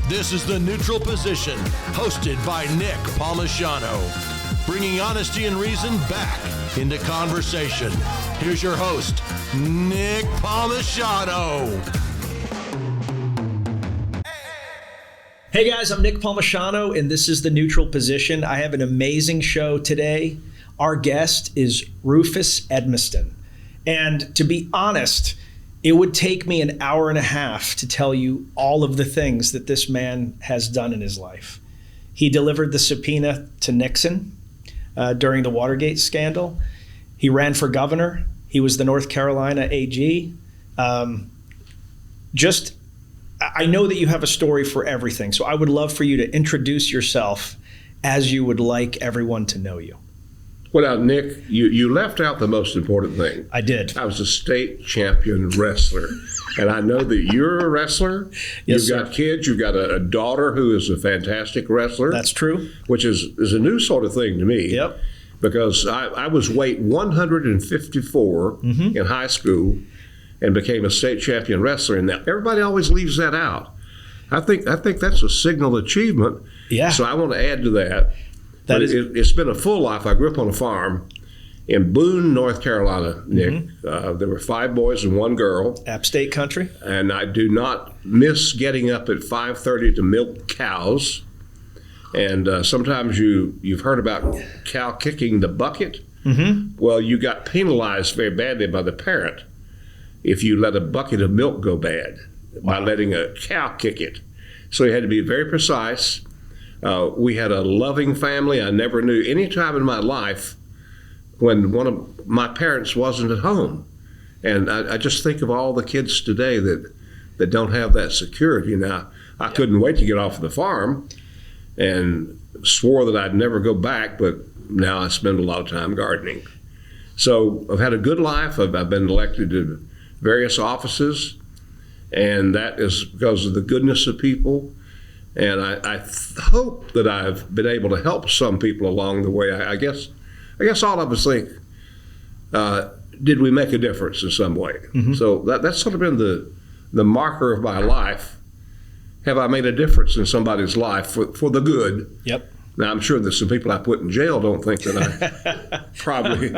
This is The Neutral Position, hosted by Nick Palmisano, bringing honesty and reason back into conversation. Here's your host, Nick Palmisano. Hey guys, I'm Nick Palmisano, and this is The Neutral Position. I have an amazing show today. Our guest is Rufus Edmisten. And to be honest, it would take me an hour and a half to tell you all of the things that this man has done in his life. He delivered the subpoena to Nixon during the Watergate scandal. He ran for governor. He was the North Carolina AG. I know that you have a story for everything, so I would love for you to introduce yourself as you would like everyone to know you. Well, now, Nick, you left out the most important thing. I did. I was a state champion wrestler, and I know that you're a wrestler. Yes, You've got kids. You've got a daughter who is a fantastic wrestler. That's true. Which is a new sort of thing to me. Yep. Because I was weight 154 in high school and became a state champion wrestler. And now everybody always leaves that out. I think that's a signal achievement. Yeah. So I want to add to that. It's been a full life. I grew up on a farm in Boone, North Carolina, Nick. There were 5 boys and 1 girl. App State country. And I do not miss getting up at 5:30 to milk cows. And sometimes you've heard about cow kicking the bucket. Well, you got penalized very badly by the parent if you let a bucket of milk go bad by letting a cow kick it. So you had to be very precise. We had a loving family. I never knew any time in my life when one of my parents wasn't at home. And I just think of all the kids today that don't have that security. Now, I couldn't wait to get off the farm and swore that I'd never go back, but now I spend a lot of time gardening. So I've had a good life. I've been elected to various offices, and that is because of the goodness of people. And I hope that I've been able to help some people along the way. I guess all of us think, did we make a difference in some way? So that's sort of been the marker of my life. Have I made a difference in somebody's life for the good? Yep. Now, I'm sure that some people I put in jail don't think that I probably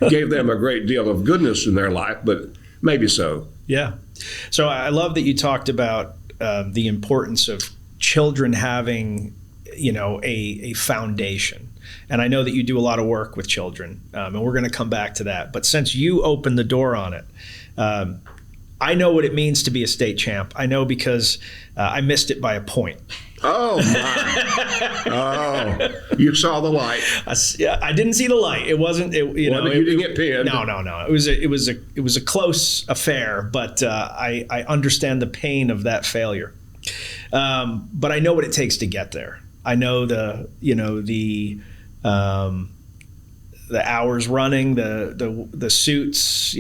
gave them a great deal of goodness in their life, but maybe so. Yeah. So I love that you talked about the importance of children having, a foundation. And I know that you do a lot of work with children, and we're going to come back to that. But since you opened the door on it, I know what it means to be a state champ. I know because I missed it by a point. Oh, my. Oh, you saw the light. I didn't see the light. It wasn't, you didn't get pinned. No. It was a close affair, but I understand the pain of that failure. But I know what it takes to get there. I know the hours running, the suits,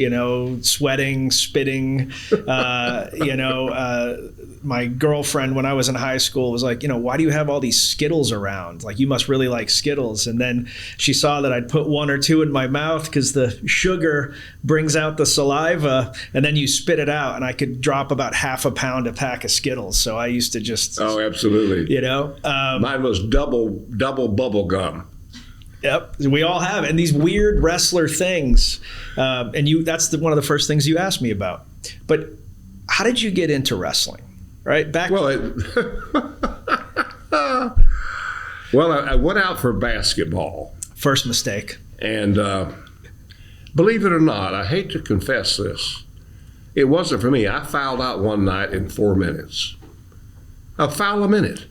sweating, spitting. My girlfriend, when I was in high school, was like, why do you have all these Skittles around? Like, you must really like Skittles. And then she saw that I'd put 1 or 2 in my mouth because the sugar brings out the saliva, and then you spit it out. And I could drop about half a pound a pack of Skittles. So I used to just, oh, absolutely. Mine was double bubble gum. Yep, we all have it. And these weird wrestler things, that's one of the first things you asked me about. But how did you get into wrestling? Right back. Well, I went out for basketball. First mistake. And believe it or not, I hate to confess this, it wasn't for me. I fouled out one night in 4 minutes. A foul a minute.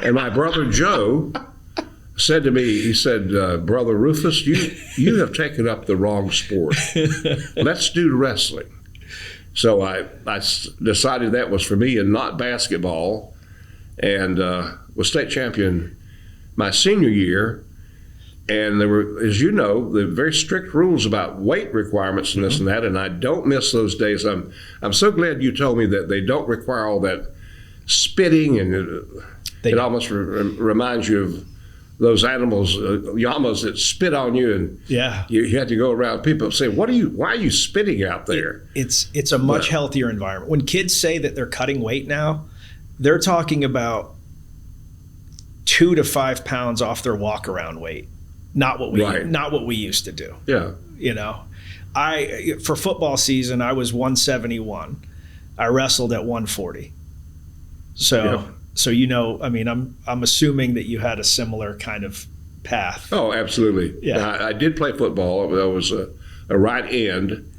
And my brother Joe said to me, he said, Brother Rufus, you have taken up the wrong sport. Let's do wrestling. So I decided that was for me and not basketball, and was state champion my senior year. And there were, as you know, the very strict rules about weight requirements and this and that, and I don't miss those days. I'm so glad you told me that they don't require all that spitting, and it almost reminds you of those animals, llamas that spit on you, and you had to go around. People say, why are you spitting out there? It's a much healthier environment. When kids say that they're cutting weight now, they're talking about 2 to 5 pounds off their walk around weight. Not what we used to do. Yeah. For football season, I was 171. I wrestled at 140. So I'm assuming that you had a similar kind of path. Oh, absolutely. Yeah. I did play football. I was a right end.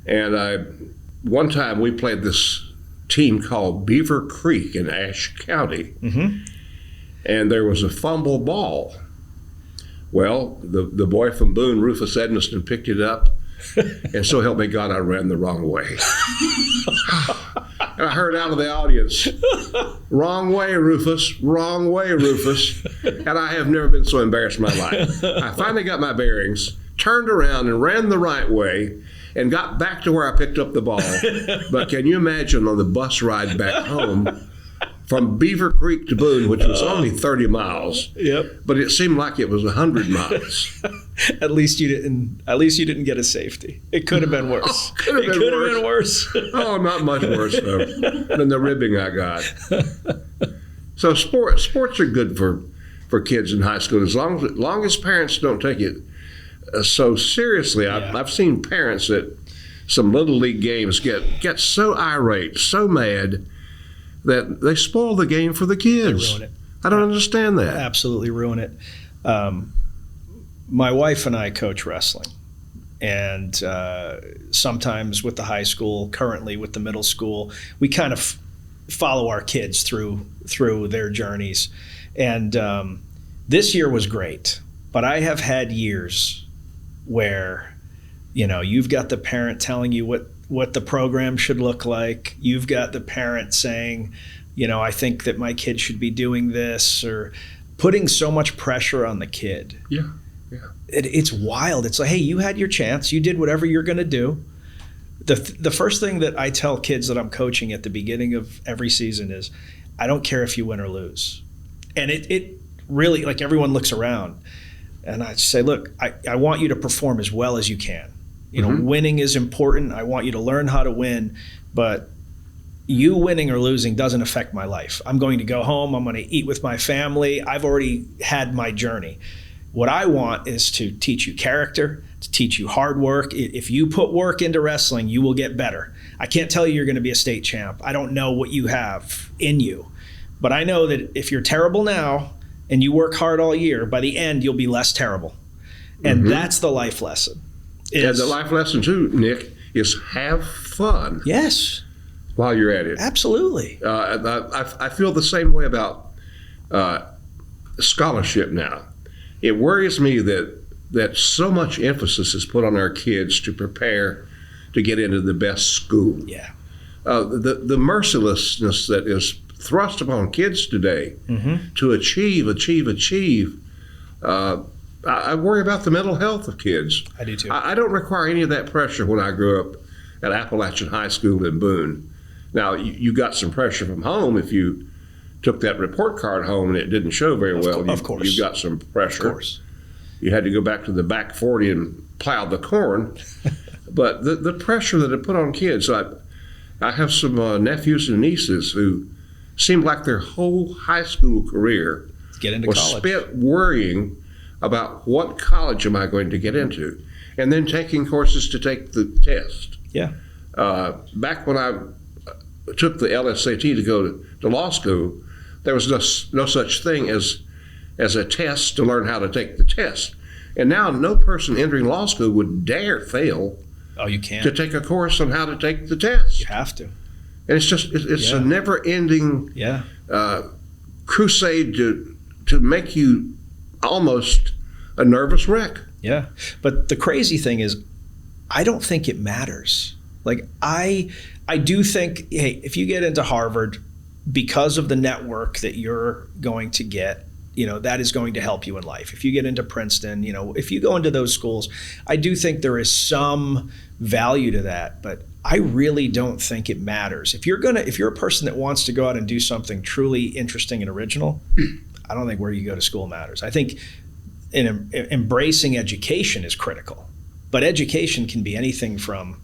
And one time we played this team called Beaver Creek in Ashe County. Mm-hmm. And there was a fumble ball. Well, the boy from Boone, Rufus Edmisten, picked it up. And so help me God, I ran the wrong way. And I heard out of the audience, wrong way, Rufus, wrong way, Rufus. And I have never been so embarrassed in my life. I finally got my bearings, turned around and ran the right way, and got back to where I picked up the ball. But can you imagine on the bus ride back home from Beaver Creek to Boone, which was only 30 miles, but it seemed like it was 100 miles. At least you didn't get a safety. It could have been worse. Could have been worse. Oh, not much worse though than the ribbing I got. So sports are good for kids in high school as long as parents don't take it so seriously. I've seen parents at some little league games get so irate, so mad that they spoil the game for the kids. They ruin it. I don't understand that. Absolutely ruin it. My wife and I coach wrestling, and sometimes with the high school, currently with the middle school, we kind of follow our kids through their journeys. And this year was great, but I have had years where, you've got the parent telling you what the program should look like. You've got the parent saying, I think that my kid should be doing this, or putting so much pressure on the kid. Yeah. It's wild. It's like, hey, you had your chance. You did whatever you're going to do. The first thing that I tell kids that I'm coaching at the beginning of every season is, I don't care if you win or lose. And it really, like, everyone looks around, and I say, look, I want you to perform as well as you can. Winning is important. I want you to learn how to win, but you winning or losing doesn't affect my life. I'm going to go home. I'm going to eat with my family. I've already had my journey. What I want is to teach you character, to teach you hard work. If you put work into wrestling, you will get better. I can't tell you you're going to be a state champ. I don't know what you have in you, but I know that if you're terrible now and you work hard all year, by the end, you'll be less terrible. And that's the life lesson. And the life lesson too, Nick, is have fun. Yes. While you're at it. Absolutely. I feel the same way about scholarship now. It worries me that so much emphasis is put on our kids to prepare to get into the best school. Yeah. The mercilessness that is thrust upon kids today to achieve. I worry about the mental health of kids. I do too. I don't require any of that pressure when I grew up at Appalachian High School in Boone. Now, you got some pressure from home if you took that report card home and it didn't show very well. Of course. You got some pressure. Of course. You had to go back to the back 40 and plow the corn. But the pressure that it put on kids, I have some nephews and nieces who seemed like their whole high school career get into was college. Spent worrying about what college am I going to get into, and then taking courses to take the test. Yeah. Back when I took the LSAT to go to law school, there was no such thing as a test to learn how to take the test. And now no person entering law school would dare fail you can't. to take a course on how to take the test. You have to. And it's a never-ending crusade to make you almost a nervous wreck. Yeah. But the crazy thing is, I don't think it matters. Like, I do think, hey, if you get into Harvard, because of the network that you're going to get, that is going to help you in life. If you get into Princeton, if you go into those schools, I do think there is some value to that, but I really don't think it matters. If you're a person that wants to go out and do something truly interesting and original, I don't think where you go to school matters. I think embracing education is critical, but education can be anything from,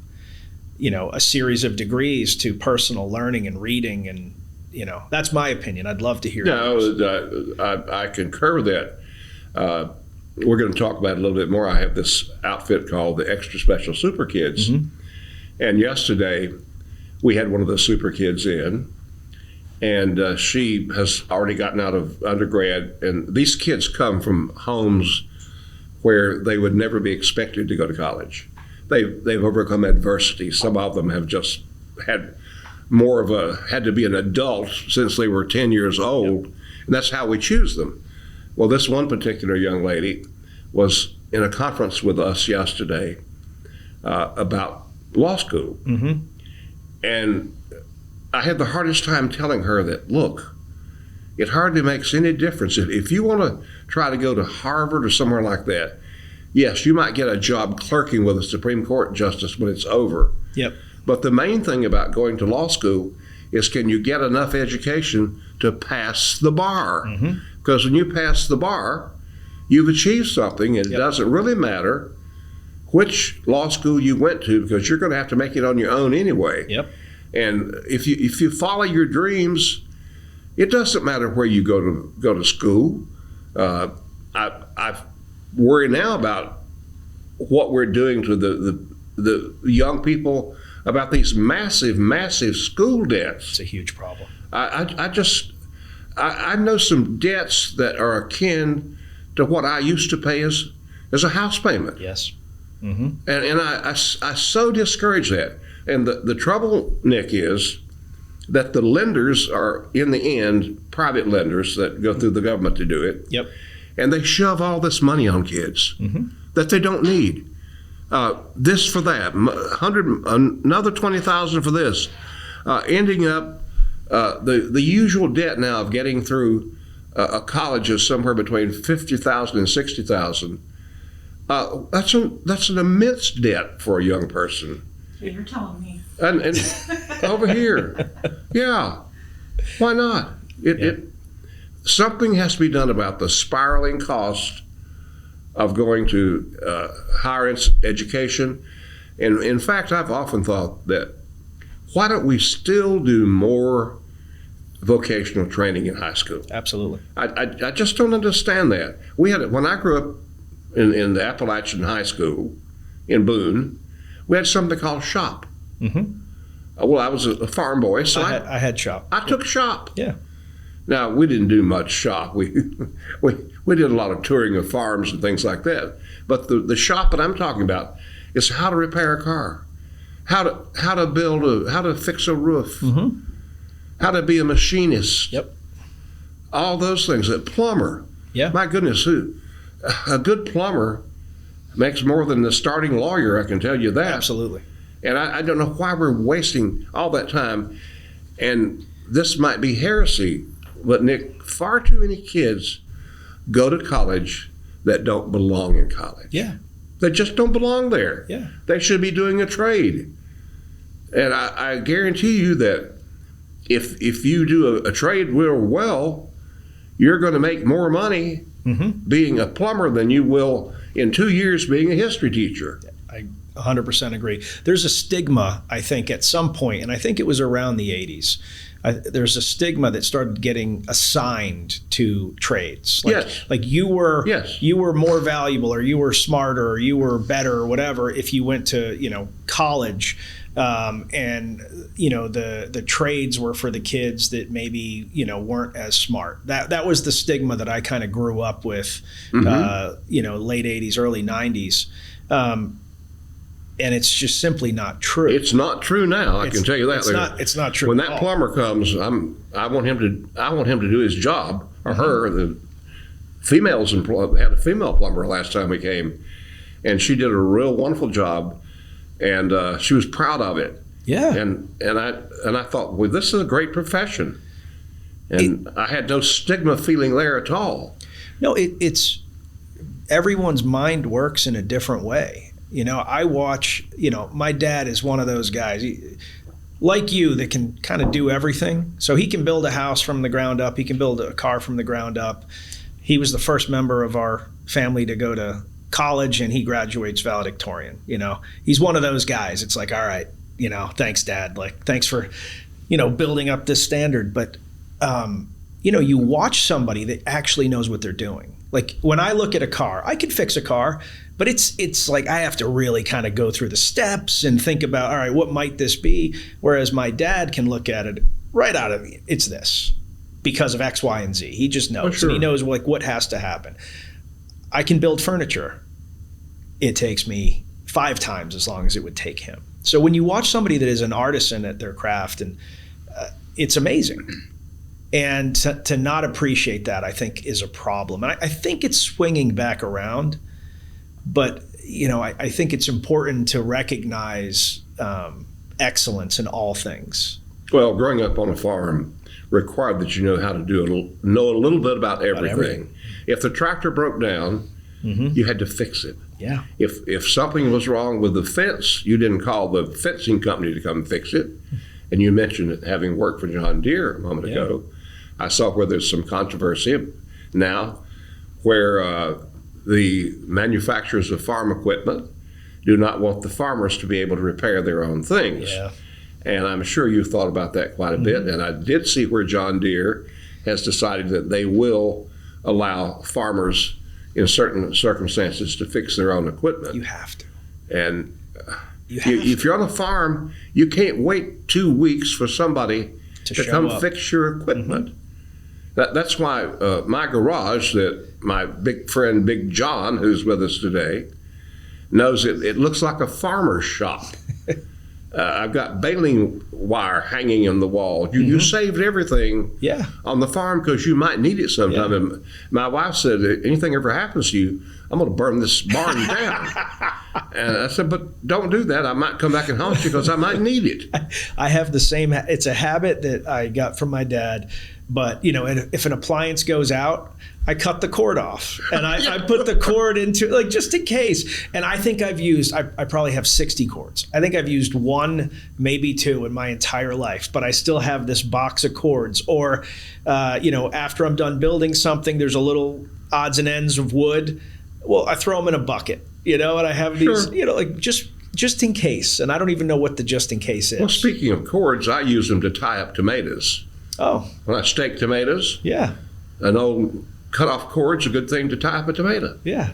a series of degrees to personal learning and reading and that's my opinion. I'd love to hear yours. I concur with that. We're going to talk about it a little bit more. I have this outfit called the Extra Special Super Kids. Mm-hmm. And yesterday, we had one of the super kids in, and she has already gotten out of undergrad. And these kids come from homes where they would never be expected to go to college. They've overcome adversity. Some of them have just had to be an adult since they were 10 years old, and that's how we choose them. Well, this one particular young lady was in a conference with us yesterday about law school. Mm-hmm. And I had the hardest time telling her that, look, it hardly makes any difference. If you want to try to go to Harvard or somewhere like that, yes, you might get a job clerking with a Supreme Court justice when it's over. Yep. But the main thing about going to law school is, can you get enough education to pass the bar? Mm-hmm. Because when you pass the bar, you've achieved something, and it doesn't really matter which law school you went to, because you're going to have to make it on your own anyway. Yep. And if you follow your dreams, it doesn't matter where you go to school. I worry now about what we're doing to the young people about these massive school debts. It's a huge problem. I know some debts that are akin to what I used to pay as a house payment. Yes. Mm-hmm. And I so discourage that. And the trouble, Nick, is that the lenders are, in the end, private lenders that go through the government to do it. Yep. And they shove all this money on kids that they don't need. This for that, another $20,000 for this, ending up the usual debt now of getting through a college is somewhere between $50,000 and $60,000. That's an immense debt for a young person. So you're telling me. And over here, yeah, why not? Something has to be done about the spiraling cost of going to higher education. And in fact, I've often thought that, why don't we still do more vocational training in high school? Absolutely. I just don't understand that. When I grew up in the Appalachian High School in Boone, we had something called shop. Mm-hmm. Well, I was a farm boy, so I had shop. I took shop. Yeah. Now, we didn't do much shop. We did a lot of touring of farms and things like that. But the shop that I'm talking about is how to repair a car, how to fix a roof, how to be a machinist. Yep. All those things. A plumber. Yeah. My goodness, a good plumber makes more than the starting lawyer, I can tell you that. Absolutely. And I don't know why we're wasting all that time. And this might be heresy, but Nick, far too many kids go to college that don't belong in college. Yeah. They just don't belong there. Yeah. They should be doing a trade. And I guarantee you that if you do a trade real well, you're going to make more money being a plumber than you will in 2 years being a history teacher. I 100% agree. There's a stigma, I think, at some point, and I think it was around the 80s. There's a stigma that started getting assigned to trades. Like you were more valuable, or you were smarter, or you were better, or whatever, if you went to college. And the trades were for the kids that maybe weren't as smart. That was the stigma that I kind of grew up with. Late 80s, early 90s. And it's just simply not true. It's not true now. I can tell you that. It's not true. When that plumber comes, I want him to do his job, or her. The females had a female plumber last time we came, and she did a real wonderful job, and she was proud of it. Yeah. And I thought, well, this is a great profession, and I had no stigma feeling there at all. No, it's everyone's mind works in a different way. I watch, my dad is one of those guys, like you, that can kind of do everything. So he can build a house from the ground up. He can build a car from the ground up. He was the first member of our family to go to college, and he graduates valedictorian. He's one of those guys. It's like, all right, thanks, Dad. Like, thanks for building up this standard. But, you watch somebody that actually knows what they're doing. Like when I look at a car, I can fix a car, but it's like I have to really kind of go through the steps and think about, all right, what might this be? Whereas my dad can look at it right out of it. It's this because of X, Y, and Z. He just knows. Sure. And he knows like what has to happen. I can build furniture. It takes me 5 times as long as it would take him. So when you watch somebody that is an artisan at their craft, and it's amazing. And to not appreciate that, I think, is a problem. And I think it's swinging back around. But, I think it's important to recognize excellence in all things. Well, growing up on a farm required that you know how to know a little bit about everything. If the tractor broke down, you had to fix it. Yeah. If something was wrong with the fence, you didn't call the fencing company to come fix it. And you mentioned it, having worked for John Deere a moment ago. I saw where there's some controversy now where the manufacturers of farm equipment do not want the farmers to be able to repair their own things. Yeah. And I'm sure you've thought about that quite a bit. And I did see where John Deere has decided that they will allow farmers in certain circumstances to fix their own equipment. You have to. And if you're on a farm, you can't wait 2 weeks for somebody to come fix your equipment. That's why my garage, that my big friend Big John, who's with us today, knows it looks like a farmer's shop. I've got baling wire hanging on the wall. You saved everything on the farm because you might need it sometime. And my wife said, anything ever happens to you, I'm going to burn this barn down. And I said, but don't do that. I might come back and haunt you because I might need it. I have the same. It's a habit that I got from my dad. But, if an appliance goes out, I cut the cord off and I put the cord into, like, just in case. And I think I probably have 60 cords. I think I've used 1, maybe 2 in my entire life, but I still have this box of cords. Or, after I'm done building something, there's a little odds and ends of wood. Well, I throw them in a bucket, and I have these, like just in case. And I don't even know what the just in case is. Well, speaking of cords, I use them to tie up tomatoes. Oh. When I stake tomatoes. Yeah. An old cut-off cord's a good thing to tie up a tomato. Yeah.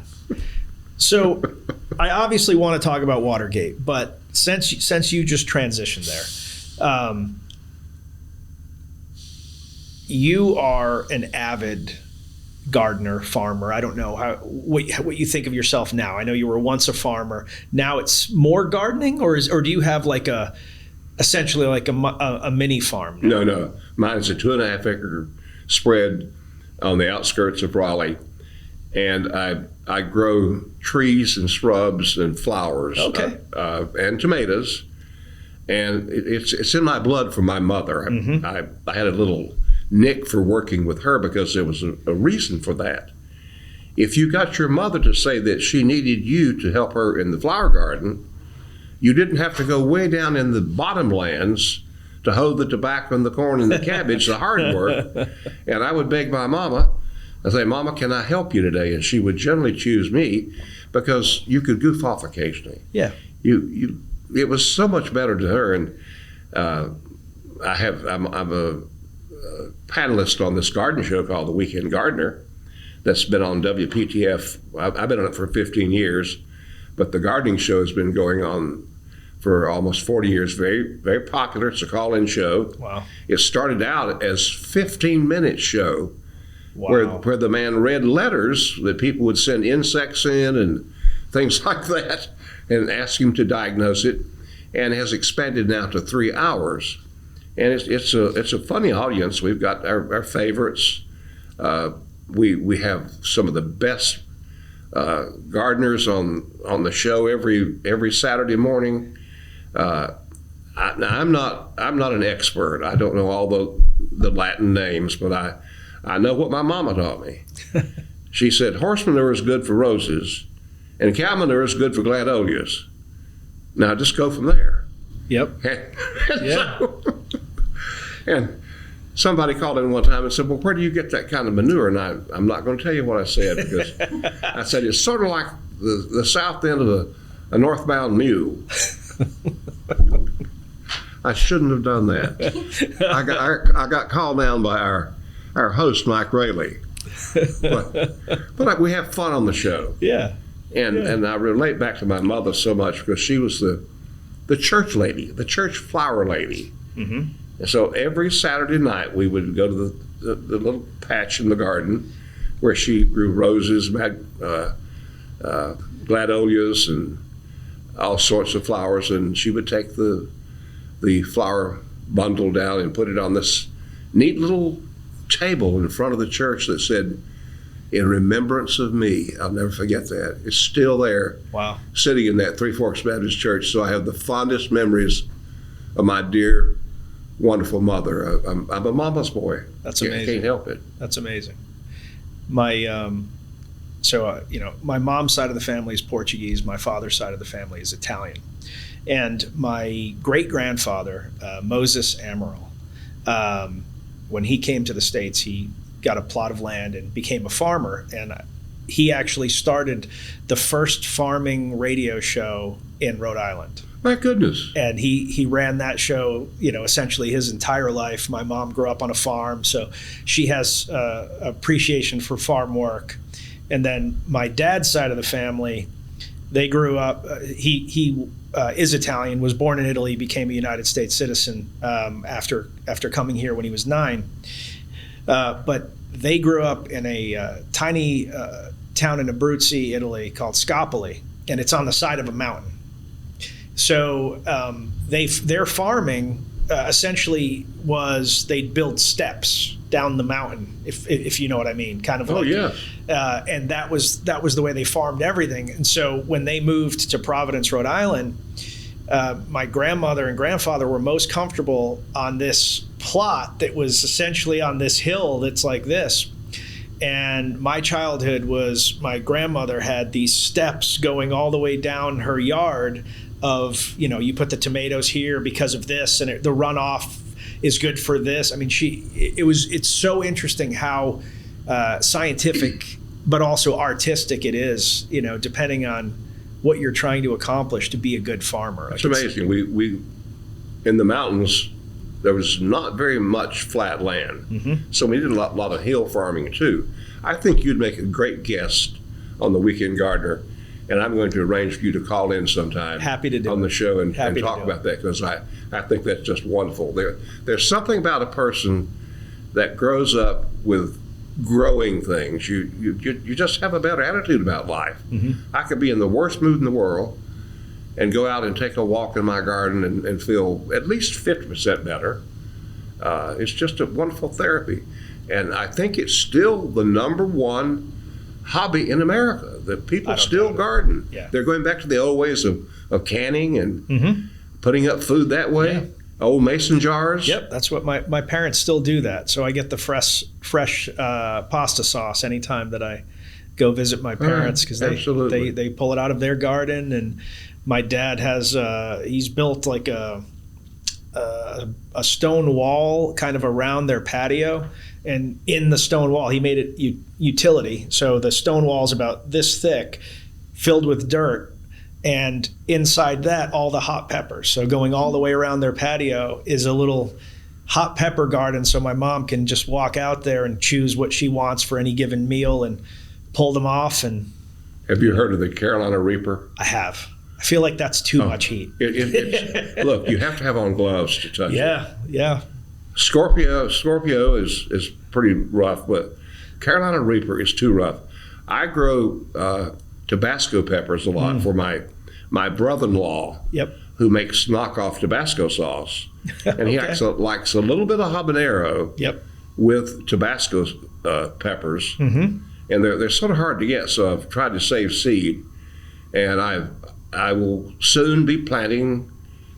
So I obviously want to talk about Watergate, but since you just transitioned there, you are an avid gardener, farmer. I don't know what you think of yourself now. I know you were once a farmer. Now it's more gardening, or do you have like essentially like a mini farm now? No. Mine is a 2.5 acre spread on the outskirts of Raleigh, and I grow trees and shrubs and flowers, and tomatoes, and it's in my blood from my mother. I had a little nick for working with her because there was a reason for that. If you got your mother to say that she needed you to help her in the flower garden, you didn't have to go way down in the bottomlands to hoe the tobacco and the corn and the cabbage, the hard work. And I would beg my mama, I'd say, Mama, can I help you today? And she would generally choose me because you could goof off occasionally. Yeah. It was so much better to her. And I'm a panelist on this garden show called The Weekend Gardener that's been on WPTF. I've been on it for 15 years, but the gardening show has been going on for almost 40 years. Very, very popular. It's a call-in show. Wow. It started out as 15-minute show. Wow. Where the man read letters that people would send insects in and things like that and ask him to diagnose it, and has expanded now to 3 hours. And it's a funny audience. We've got our favorites. We have some of the best gardeners on the show every Saturday morning. I'm not an expert. I don't know all the Latin names, but I know what my mama taught me. She said horse manure is good for roses, and cow manure is good for gladolias. Now just go from there. Yep. And somebody called in one time and said, well, where do you get that kind of manure? And I'm not going to tell you what I said, because I said it's sort of like the south end of a northbound mule. I shouldn't have done that. I got called down by our host, Mike Rayleigh. But we have fun on the show. Yeah. And I relate back to my mother so much because she was the church lady, the church flower lady. Mm-hmm. And so every Saturday night we would go to the little patch in the garden where she grew roses, gladiolus, and all sorts of flowers. And she would take the flower bundle down and put it on this neat little table in front of the church that said, "In remembrance of me." I'll never forget that. It's still there. Wow. Sitting in that Three Forks Baptist Church. So I have the fondest memories of my dear, wonderful mother. I'm a mama's boy. That's amazing. I can't help it. That's amazing. My my mom's side of the family is Portuguese. My father's side of the family is Italian. And my great-grandfather, Moses Amaral, when he came to the States, he got a plot of land and became a farmer. And he actually started the first farming radio show in Rhode Island. My goodness. And he ran that show, essentially his entire life. My mom grew up on a farm, so she has appreciation for farm work. And then my dad's side of the family, they grew up, he is Italian, was born in Italy, became a United States citizen after coming here when he was 9. But they grew up in a tiny town in Abruzzi, Italy called Scopoli, and it's on the side of a mountain. So their farming essentially was they'd build steps down the mountain, if you know what I mean, kind of. Oh, like, yeah. And that was the way they farmed everything. And so when they moved to Providence, Rhode Island, my grandmother and grandfather were most comfortable on this plot that was essentially on this hill that's like this. And my childhood was my grandmother had these steps going all the way down her yard of, you put the tomatoes here because of this, and the runoff is good for this. I mean, it's so interesting how scientific but also artistic it is, depending on what you're trying to accomplish to be a good farmer. It's amazing. We in the mountains, there was not very much flat land. Mm-hmm. So we did a lot of hill farming too. I think you'd make a great guest on the Weekend Gardener, and I'm going to arrange for you to call in sometime. Happy to do on the show and talk about it. that, because I think that's just wonderful. There's something about a person that grows up with growing things. You just have a better attitude about life. Mm-hmm. I could be in the worst mood in the world and go out and take a walk in my garden and feel at least 50% better. It's just a wonderful therapy. And I think it's still the number one hobby in America, that people still garden. Yeah. They're going back to the old ways of canning and putting up food that way. Yeah. Old mason jars. Yep, that's what my parents still do that. So I get the fresh pasta sauce anytime that I go visit my parents, because they pull it out of their garden. And my dad has he's built like a stone wall kind of around their patio, and in the stone wall he made it utility. So the stone wall is about this thick, filled with dirt. And inside that, all the hot peppers. So going all the way around their patio is a little hot pepper garden, so my mom can just walk out there and choose what she wants for any given meal and pull them off. And have you heard of the Carolina Reaper? I have. I feel like that's too much heat. Look, you have to have on gloves to touch it. Yeah. Scorpio is pretty rough, but Carolina Reaper is too rough. I grow Tabasco peppers a lot for my brother-in-law, who makes knockoff Tabasco sauce. And he likes a little bit of habanero with Tabasco peppers. Mm-hmm. And they're sort of hard to get, so I've tried to save seed. And I will soon be planting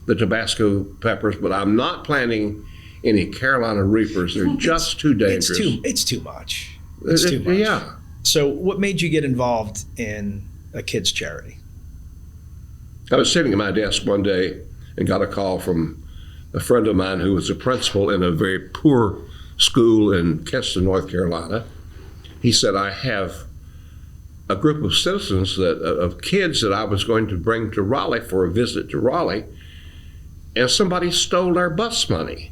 the Tabasco peppers, but I'm not planting any Carolina Reapers. They're just too dangerous. It's too much. It's too much. Yeah. So what made you get involved in a kids' charity? I was sitting at my desk one day and got a call from a friend of mine who was a principal in a very poor school in Keston, North Carolina. He said, I have a group of citizens of kids that I was going to bring to Raleigh for a visit to Raleigh, and somebody stole our bus money.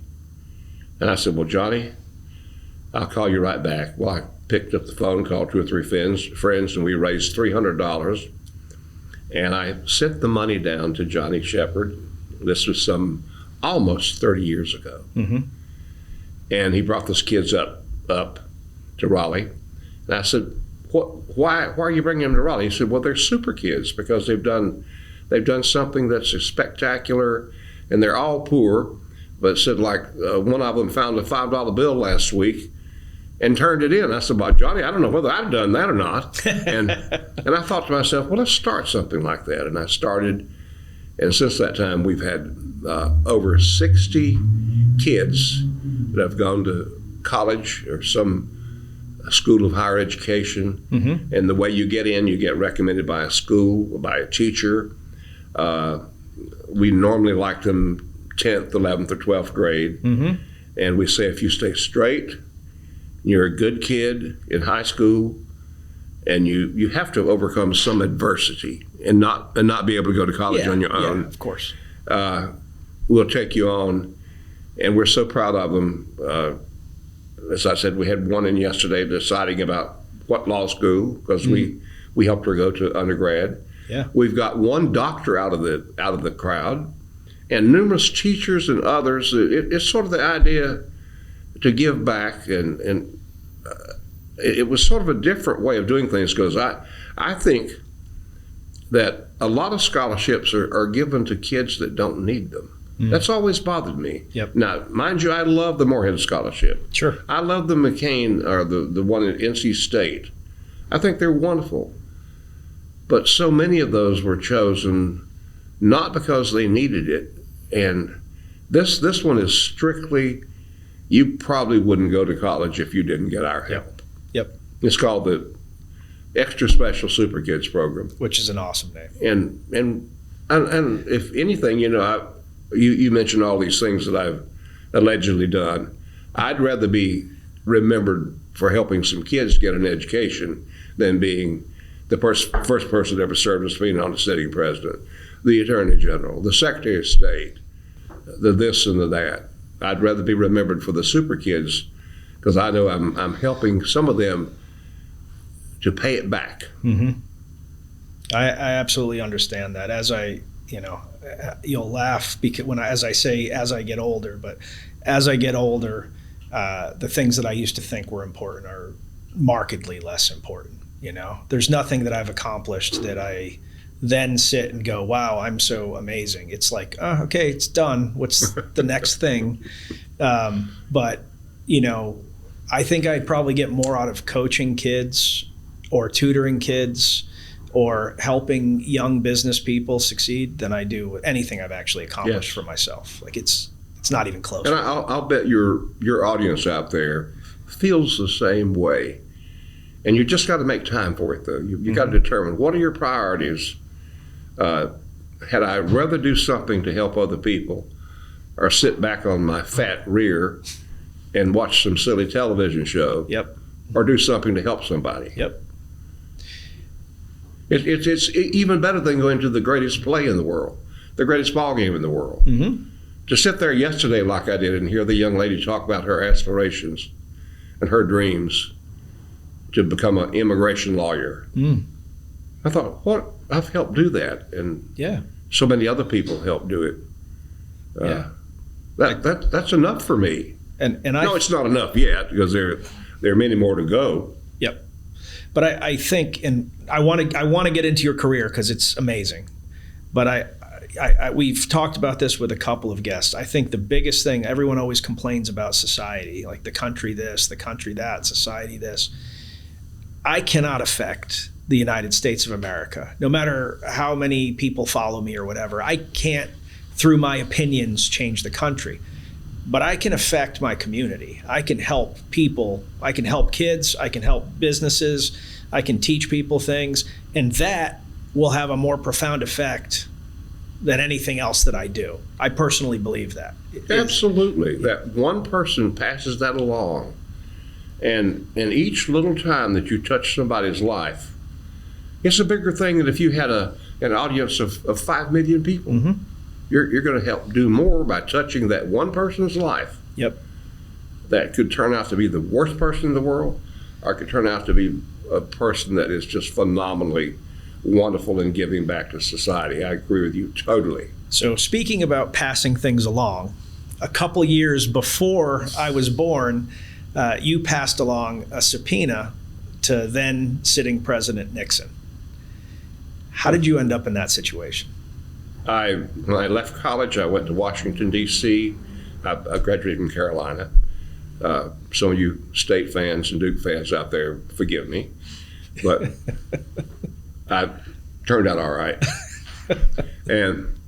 And I said, well, Johnny, I'll call you right back. Well, I picked up the phone, called 2 or 3 friends, and we raised $300. And I sent the money down to Johnny Shepard. This was almost 30 years ago. Mm-hmm. And he brought those kids up to Raleigh. And I said, why are you bringing them to Raleigh? He said, well, they're super kids because they've done something that's spectacular, and they're all poor. But said, like, one of them found a $5 bill last week and turned it in. I said, well, Johnny, I don't know whether I've done that or not. And I thought to myself, well, let's start something like that. And I started, and since that time, we've had over 60 kids that have gone to college or some school of higher education. Mm-hmm. And the way you get in, you get recommended by a school, by a teacher. We normally like them 10th, 11th, or 12th grade. Mm-hmm. And we say if you stay straight, you're a good kid in high school, and you have to overcome some adversity and not be able to go to college on your own. Yeah, of course. We'll take you on, and we're so proud of them. As I said, we had one in yesterday deciding about what law school, because we helped her go to undergrad. Yeah. We've got one doctor out of the crowd, and numerous teachers and others. It's sort of the idea to give back, and it was sort of a different way of doing things, because I think that a lot of scholarships are given to kids that don't need them. That's always bothered me. Yep. Now, mind you, I love the Moorhead Scholarship. Sure. I love the McCain, or the one at NC State. I think they're wonderful. But so many of those were chosen not because they needed it. And this one is strictly, you probably wouldn't go to college if you didn't get our help. Yep. It's called the Extra Special Super Kids Program. Which is an awesome name. And if anything, you mentioned all these things that I've allegedly done. I'd rather be remembered for helping some kids get an education than being the first person ever served as being on the sitting president, the attorney general, the secretary of state, the this and the that. I'd rather be remembered for the super kids, because I know I'm helping some of them to pay it back. Mm-hmm. I absolutely understand that. As you'll laugh because as I get older, but as I get older, the things that I used to think were important are markedly less important. There's nothing that I've accomplished that I then sit and go, wow, I'm so amazing. It's like, oh, okay, it's done. What's the next thing? But I think I'd probably get more out of coaching kids or tutoring kids or helping young business people succeed than I do with anything I've actually accomplished for myself. Like it's not even close. And I'll bet your audience out there feels the same way. And you just got to make time for it, though. You got to determine, what are your priorities? Had I rather do something to help other people or sit back on my fat rear and watch some silly television show? Yep. Or do something to help somebody? Yep. It's even better than going to the greatest play in the world, the greatest ball game in the world. Mm-hmm. To sit there yesterday like I did and hear the young lady talk about her aspirations and her dreams to become an immigration lawyer. I thought, what? I've helped do that, and so many other people helped do it. That's enough for me. And no, it's not enough yet, because there are many more to go. Yep. But I think, and I want to get into your career because it's amazing. But we've talked about this with a couple of guests. I think the biggest thing, everyone always complains about society, like the country this, the country that, society this. I cannot affect the United States of America, no matter how many people follow me or whatever. I can't, through my opinions, change the country. But I can affect my community. I can help people. I can help kids. I can help businesses. I can teach people things. And that will have a more profound effect than anything else that I do. I personally believe that. Absolutely. That one person passes that along. And each little time that you touch somebody's life, it's a bigger thing than if you had an audience of 5 million people. Mm-hmm. You're going to help do more by touching that one person's life. Yep. That could turn out to be the worst person in the world, or could turn out to be a person that is just phenomenally wonderful in giving back to society. I agree with you totally. So speaking about passing things along, a couple years before I was born, you passed along a subpoena to then sitting President Nixon. How did you end up in that situation? When I left college, I went to Washington, D.C. I graduated from Carolina. Some of you state fans and Duke fans out there, forgive me, but I turned out all right. And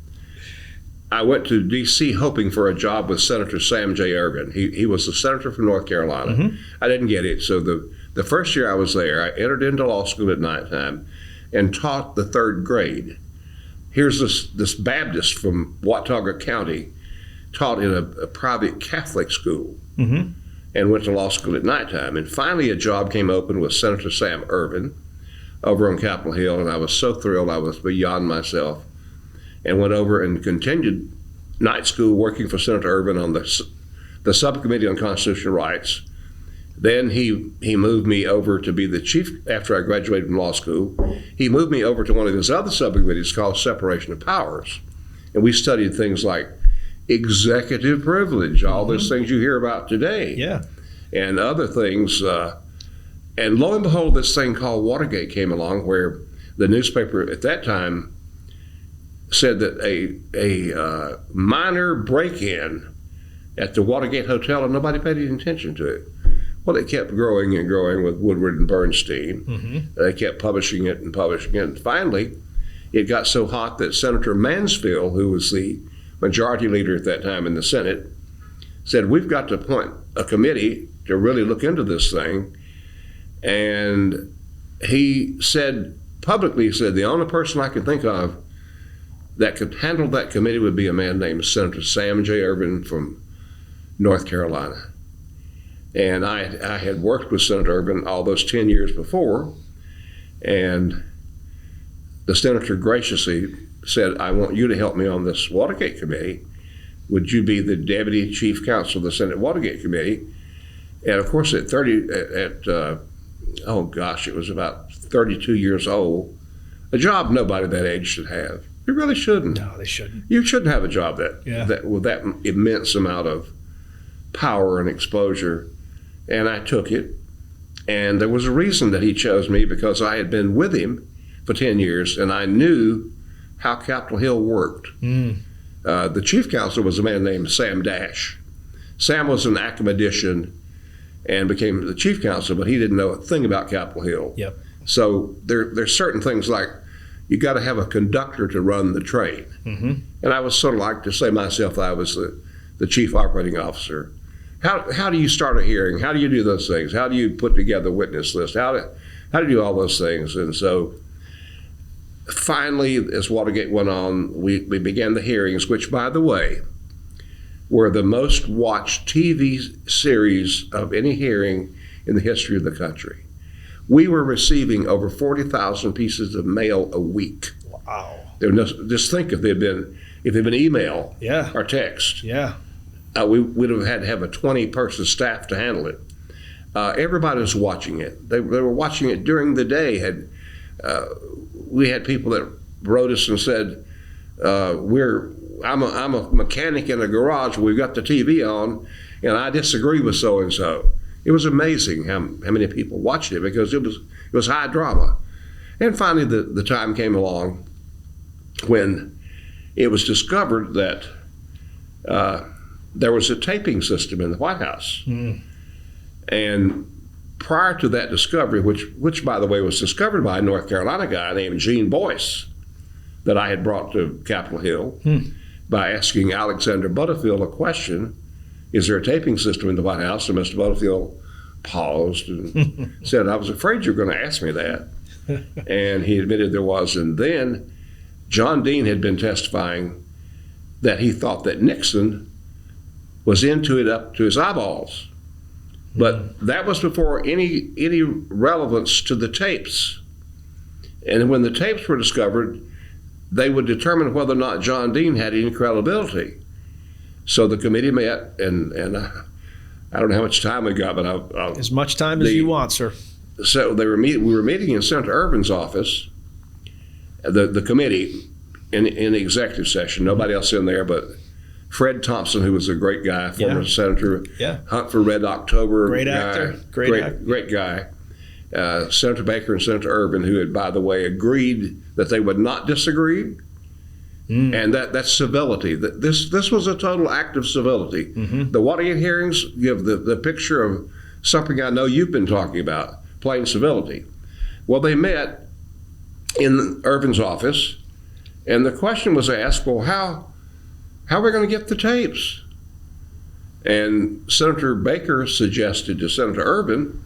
I went to D.C. hoping for a job with Senator Sam J. Ervin. He was a senator from North Carolina. Mm-hmm. I didn't get it. So the first year I was there, I entered into law school at nighttime and taught the third grade. Here's this Baptist from Watauga County, taught in a private Catholic school, mm-hmm. and went to law school at nighttime. And finally a job came open with Senator Sam Ervin over on Capitol Hill, and I was so thrilled I was beyond myself, and went over and continued night school working for Senator Ervin on the subcommittee on constitutional rights. Then he moved me over to be the chief, after I graduated from law school, he moved me over to one of his other subcommittees called Separation of Powers. And we studied things like executive privilege, all mm-hmm. those things you hear about today. Yeah. And other things. And lo and behold, this thing called Watergate came along, where the newspaper at that time said that a minor break-in at the Watergate Hotel, and nobody paid any attention to it. Well, it kept growing and growing with Woodward and Bernstein. Mm-hmm. They kept publishing it. And finally, it got so hot that Senator Mansfield, who was the majority leader at that time in the Senate, said, we've got to appoint a committee to really look into this thing. And he said, publicly said, the only person I can think of that could handle that committee would be a man named Senator Sam J. Ervin from North Carolina. And I had worked with Senator Ervin all those 10 years before, and the senator graciously said, I want you to help me on this Watergate committee. Would you be the deputy chief counsel of the Senate Watergate Committee? And of course, it was about 32 years old, a job nobody that age should have. You really shouldn't. No, they shouldn't. You shouldn't have a job that with that immense amount of power and exposure. And I took it, and there was a reason that he chose me, because I had been with him for 10 years, and I knew how Capitol Hill worked. Mm. The chief counsel was a man named Sam Dash. Sam was an academician and became the chief counsel, but he didn't know a thing about Capitol Hill. Yep. So there's certain things like you got to have a conductor to run the train. Mm-hmm. And I was sort of like to say myself I was the chief operating officer. How do you start a hearing? How do you do those things? How do you put together a witness list? How do you do all those things? And so finally, as Watergate went on, we began the hearings, which, by the way, were the most watched TV series of any hearing in the history of the country. We were receiving over 40,000 pieces of mail a week. Wow. Just think if they'd been email or text. Yeah. We would have had to have a 20-person staff to handle it. Everybody was watching it. They were watching it during the day. We had people that wrote us and said, I'm a mechanic in a garage. We've got the TV on, and I disagree with so and so. It was amazing how many people watched it, because it was high drama. And finally, the time came along when it was discovered that there was a taping system in the White House. Mm. And prior to that discovery, which by the way was discovered by a North Carolina guy named Gene Boyce, that I had brought to Capitol Hill by asking Alexander Butterfield a question, is there a taping system in the White House? And Mr. Butterfield paused and said, I was afraid you were going to ask me that. And he admitted there was. And then John Dean had been testifying that he thought that Nixon was into it up to his eyeballs. But that was before any relevance to the tapes. And when the tapes were discovered, they would determine whether or not John Dean had any credibility. So the committee met, and I don't know how much time we got, but I'll as much time as you want, sir. So we were meeting in Senator Ervin's office, the committee, in executive session. Nobody else in there but Fred Thompson, who was a great guy, former senator, Hunt for Red October, great actor, great guy. Senator Baker and Senator Ervin, who had, by the way, agreed that they would not disagree, and that's civility. This was a total act of civility. The Watergate hearings give the picture of something I know you've been talking about, plain civility. Well, they met in Ervin's office, and the question was asked, well, how are we going to get the tapes? And Senator Baker suggested to Senator Ervin,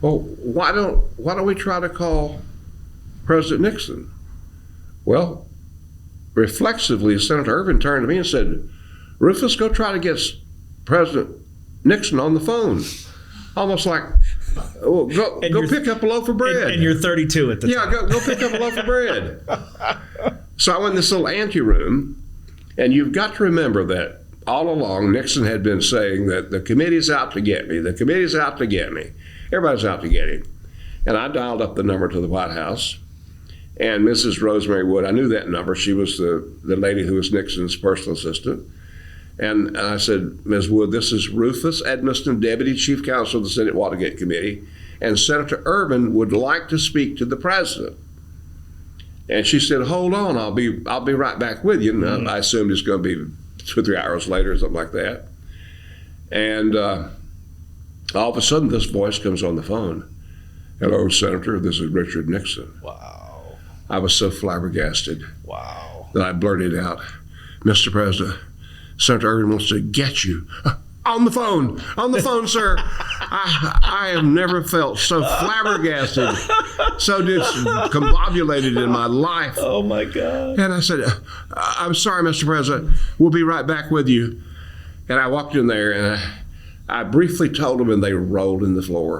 well, why don't we try to call President Nixon? Well, reflexively, Senator Ervin turned to me and said, Rufus, go try to get President Nixon on the phone. Almost like, oh, go pick up a loaf of bread. And you're 32 at the time. Yeah, go pick up a loaf of bread. So I went in this little anteroom, and you've got to remember that all along Nixon had been saying that the committee's out to get me. The committee's out to get me. Everybody's out to get him. And I dialed up the number to the White House, and Mrs. Rosemary Wood, I knew that number. She was the lady who was Nixon's personal assistant. And I said, Ms. Wood, this is Rufus Edmisten, Deputy Chief Counsel of the Senate Watergate Committee, and Senator Ervin would like to speak to the president. And she said, hold on, I'll be right back with you. And I assumed it's going to be 2 or 3 hours later or something like that. And all of a sudden, this voice comes on the phone. Hello, Senator, this is Richard Nixon. Wow. I was so flabbergasted. Wow. That I blurted out, Mr. President, Senator Ervin wants to get you. On the phone, sir. I have never felt so flabbergasted, so discombobulated in my life. Oh, my God. And I said, I'm sorry, Mr. President. We'll be right back with you. And I walked in there, and I briefly told them, and they rolled in the floor.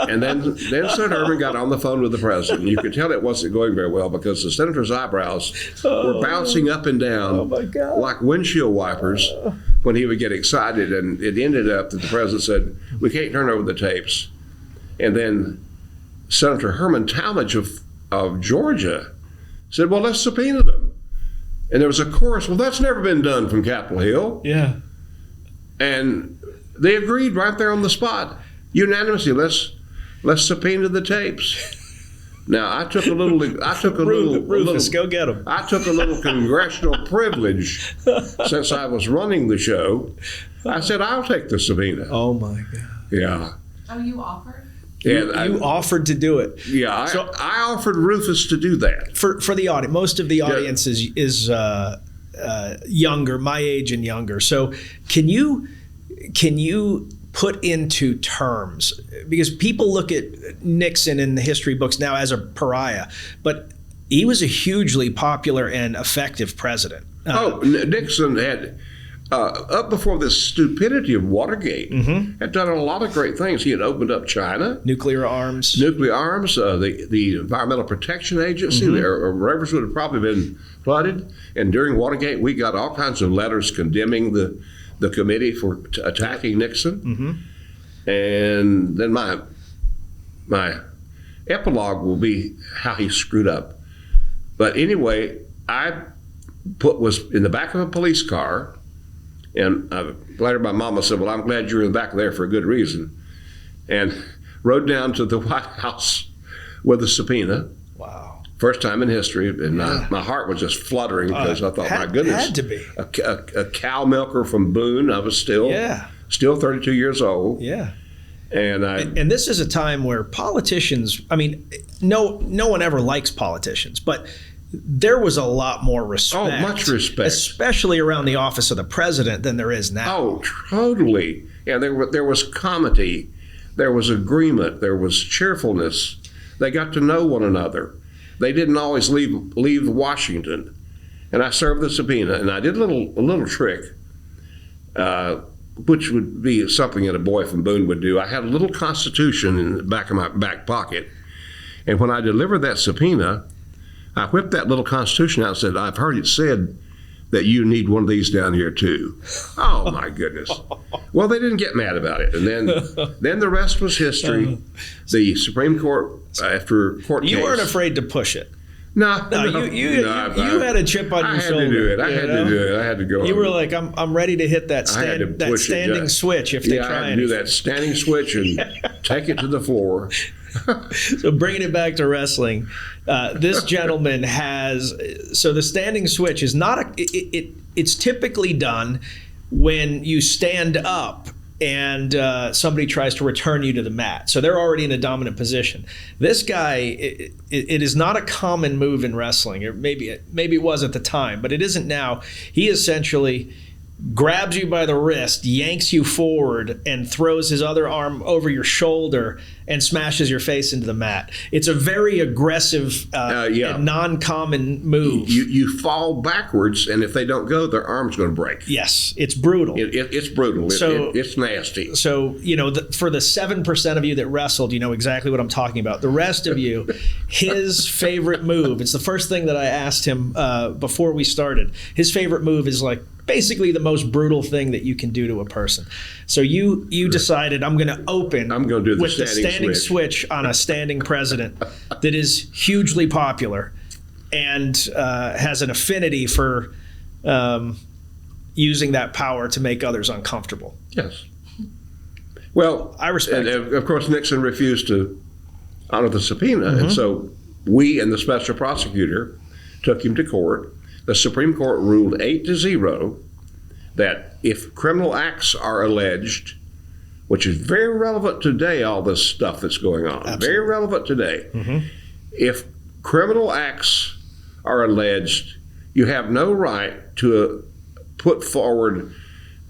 And then Senator Ervin got on the phone with the president. You could tell it wasn't going very well because the senator's eyebrows were bouncing up and down like windshield wipers when he would get excited. And it ended up that the president said, we can't turn over the tapes. And then Senator Herman Talmadge of Georgia said, well, let's subpoena them. And there was a chorus, well, that's never been done from Capitol Hill. Yeah. And they agreed right there on the spot, unanimously. Let's subpoena the tapes. Now I took a little. Rufus, go get them. I took a little congressional privilege since I was running the show. I said I'll take the subpoena. Oh my God. Yeah. Oh, you offered? Yeah, you offered to do it. Yeah, I offered Rufus to do that for the audience. Most of the audience is younger, my age and younger. So can you put into terms, because people look at Nixon in the history books now as a pariah, but he was a hugely popular and effective president. Nixon had, up before the stupidity of Watergate, had done a lot of great things. He had opened up China. Nuclear arms, the Environmental Protection Agency, their rivers would have probably been flooded. And during Watergate, we got all kinds of letters condemning the committee for attacking Nixon. And then my epilogue will be how he screwed up. But anyway, I was in the back of a police car, and later my mama said, well, I'm glad you're in the back there for a good reason, and rode down to the White House with a subpoena. Wow. First time in history, and my heart was just fluttering because I thought, my goodness, had to be a cow milker from Boone. I was still 32 years old. Yeah, and this is a time where politicians. I mean, no one ever likes politicians, but there was a lot more respect. Oh, much respect, especially around the office of the president, than there is now. Oh, totally. Yeah, there was comity, there was agreement, there was cheerfulness. They got to know one another. They didn't always leave Washington. And I served the subpoena, and I did a little trick, which would be something that a boy from Boone would do. I had a little constitution in the back of my back pocket, and when I delivered that subpoena, I whipped that little Constitution out and said, I've heard it said that you need one of these down here too. Oh my goodness. Well, they didn't get mad about it. And then the rest was history. The Supreme Court, after court case. You weren't afraid to push it. No, you had a chip on your shoulder. I had to do it. I had to go. You were like, I'm ready to hit that standing switch if they try. I had to do that standing switch and take it to the floor. So bringing it back to wrestling, this gentleman has. So the standing switch is not it's typically done when you stand up and somebody tries to return you to the mat. So they're already in a dominant position. This guy, it is not a common move in wrestling, or maybe it was at the time, but it isn't now. He essentially grabs you by the wrist, yanks you forward, and throws his other arm over your shoulder and smashes your face into the mat. It's a very aggressive and non-common move. You fall backwards, and if they don't go, their arm's going to break. Yes, it's brutal. It's brutal. It's nasty. So, for the 7% of you that wrestled, you know exactly what I'm talking about. The rest of you, his favorite move, it's the first thing that I asked him before we started. His favorite move is like basically the most brutal thing that you can do to a person. So you decided, I'm going to open with the standing switch on a standing president that is hugely popular and has an affinity for using that power to make others uncomfortable. Yes. Well, I respect it. Of course, Nixon refused to honor the subpoena, and so we and the special prosecutor took him to court. The Supreme Court ruled 8-0 that if criminal acts are alleged, which is very relevant today, all this stuff that's going on, Absolutely. Very relevant today. If criminal acts are alleged, you have no right to put forward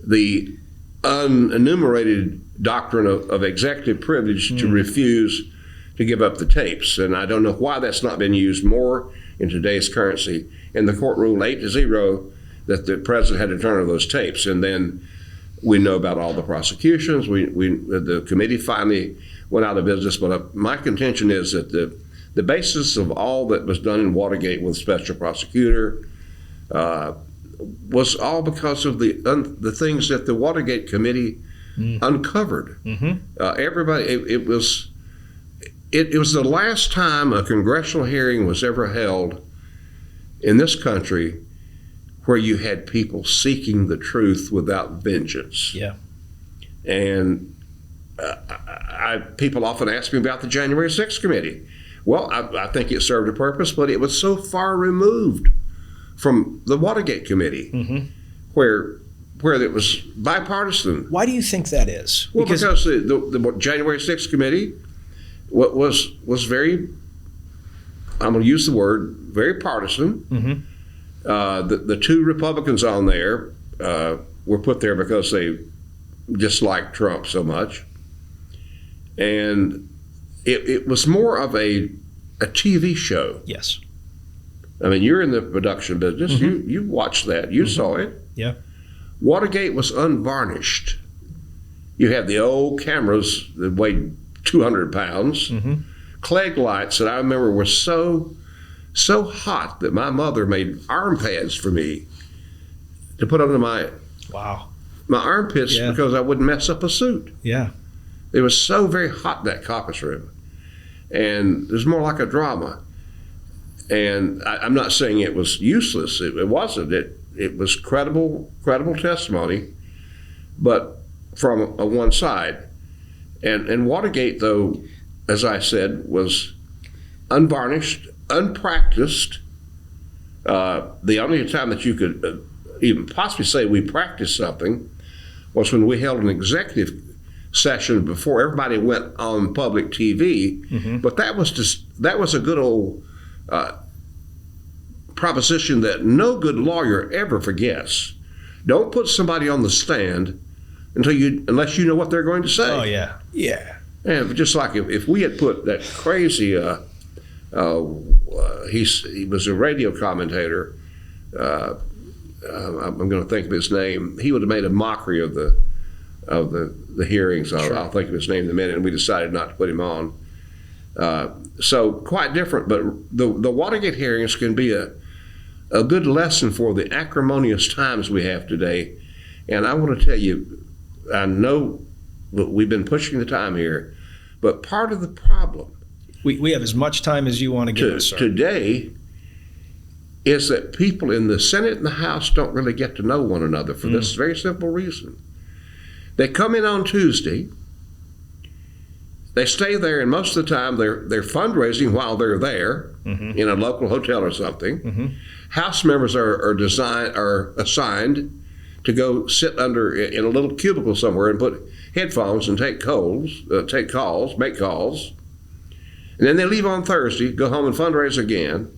the unenumerated doctrine of executive privilege to refuse to give up the tapes. And I don't know why that's not been used more in today's currency. And the court ruled 8-0 that the president had to turn over those tapes. And then we know about all the prosecutions. The committee finally went out of business. But my contention is that the basis of all that was done in Watergate with special prosecutor was all because of the things that the Watergate committee uncovered. Everybody, it was the last time a congressional hearing was ever held in this country where you had people seeking the truth without vengeance. Yeah. And people often ask me about the January 6th committee. Well, I think it served a purpose, but it was so far removed from the Watergate committee, where it was bipartisan. Why do you think that is? Well, because the January 6th committee was very, I'm going to use the word, very partisan. The two Republicans on there were put there because they disliked Trump so much. And it was more of a TV show. Yes. I mean, you're in the production business. You watched that. You saw it. Yeah. Watergate was unvarnished. You had the old cameras that weighed 200 pounds, Klieg lights that I remember were so hot that my mother made arm pads for me to put under my armpits because I wouldn't mess up a suit. Yeah. It was so very hot, that caucus room. And it was more like a drama. And I'm not saying it was useless. It wasn't. It was credible testimony, but from one side. And Watergate, though, as I said, was unvarnished, unpracticed. The only time that you could even possibly say we practiced something was when we held an executive session before everybody went on public TV. But that was a good old proposition that no good lawyer ever forgets. Don't put somebody on the stand unless you know what they're going to say. Oh yeah, yeah. And just like if we had put that crazy, he was a radio commentator. I'm going to think of his name. He would have made a mockery of the hearings. I'll think of his name in a minute. And we decided not to put him on. So quite different, but the Watergate hearings can be a good lesson for the acrimonious times we have today. And I want to tell you, I know that we've been pushing the time here, but part of the problem we have as much time as you want to give us, sir. Today is that people in the Senate and the House don't really get to know one another for this very simple reason. They come in on Tuesday, they stay there, and most of the time they're fundraising while they're there in a local hotel or something. House members are assigned to go sit in a little cubicle somewhere and put headphones and take calls, make calls. And then they leave on Thursday, go home and fundraise again.